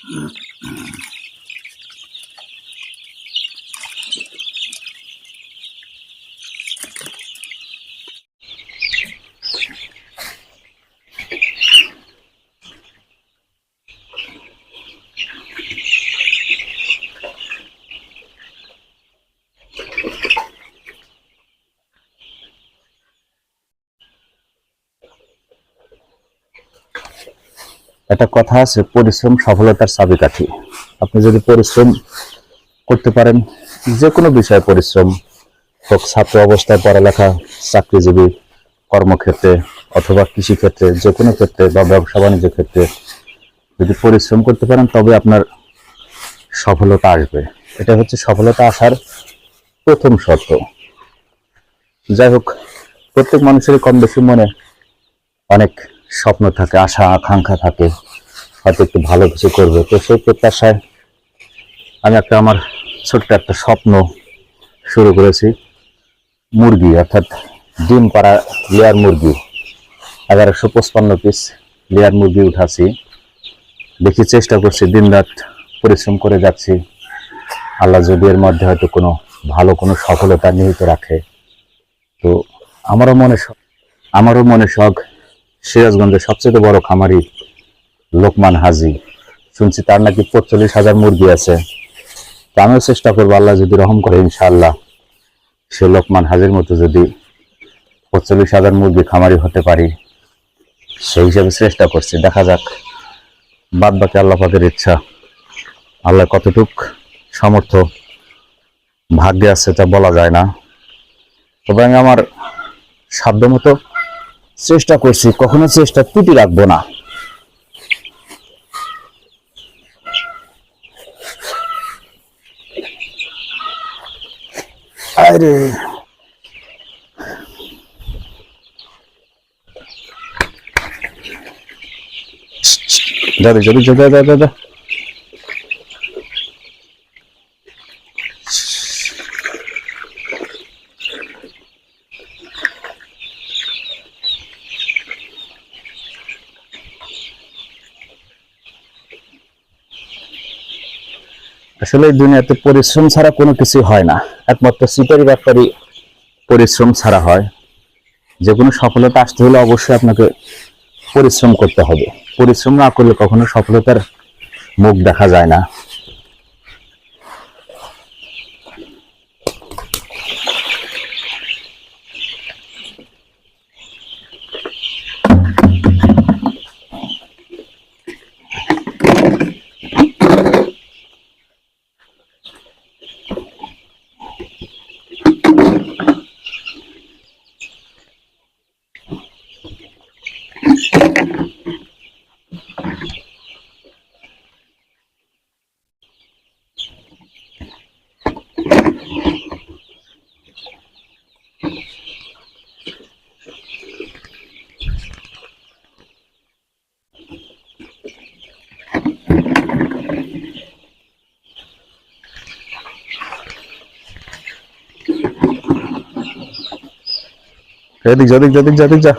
একটা কথা আছে, পরিশ্রম সফলতার চাবিকাঠি। আপনি যদি পরিশ্রম করতে পারেন, যে কোনো বিষয়ে পরিশ্রম হোক, ছাত্র অবস্থায় পড়ালেখা, চাকরিজীবী কর্মক্ষেত্রে অথবা কৃষিক্ষেত্রে, যে কোনো ক্ষেত্রে বা ব্যবসা বাণিজ্য ক্ষেত্রে যদি পরিশ্রম করতে পারেন তবে আপনার সফলতা আসবে। এটা হচ্ছে সফলতা আসার প্রথম শর্ত। যাই হোক, প্রত্যেক মানুষেরই কম বেশি মনে অনেক স্বপ্ন থাকে, আশা আকাঙ্ক্ষা থাকে, হয়তো একটু ভালো কিছু করবে। তো সেই প্রত্যাশায় আমি আমার ছোট্ট একটা স্বপ্ন শুরু করেছি। মুরগি, অর্থাৎ ডিম পাড়া লেয়ার মুরগি, 1155 পিস লেয়ার মুরগি উঠাচ্ছি। দেখি, চেষ্টা করছি, দিন রাত পরিশ্রম করে যাচ্ছি। আল্লাহ যদি এর মধ্যে হয়তো ভালো কোনো সফলতা নিহিত রাখে, তো আমারও মনে শখ সিরাজগঞ্জের সবচেয়ে বড় খামারি লোকমান হাজি, শুনছি তার নাকি 45,000 মুরগি আছে। তো আমিও চেষ্টা করবো, আল্লাহ যদি রহম করে, ইনশাআল্লাহ সে লোকমান হাজির মতো যদি 45,000 মুরগি খামারি হতে পারি, সেই হিসাবে চেষ্টা করছি। দেখা যাক, বাদ বাকি আল্লাহ পাকের ইচ্ছা। আল্লাহ কতটুক সামর্থ্য ভাগ্যে আছে তা বলা যায় না, তবে আমি আমার সাধ্যমতো চেষ্টা করছি, কখনো চেষ্টা ত্রুটি রাখবো না। আরে দাদা যদি দাদা দাদা আসলে এই দুনিয়াতে পরিশ্রম ছাড়া কোনো কিছু হয় না। একমাত্র সিটারি ব্যাপারই পরিশ্রম ছাড়া হয়। যে কোনো সফলতা আসতে হলে অবশ্যই আপনাকে পরিশ্রম করতে হবে। পরিশ্রম না করলে কখনো সফলতার মুখ দেখা যায় না। এদিক যা,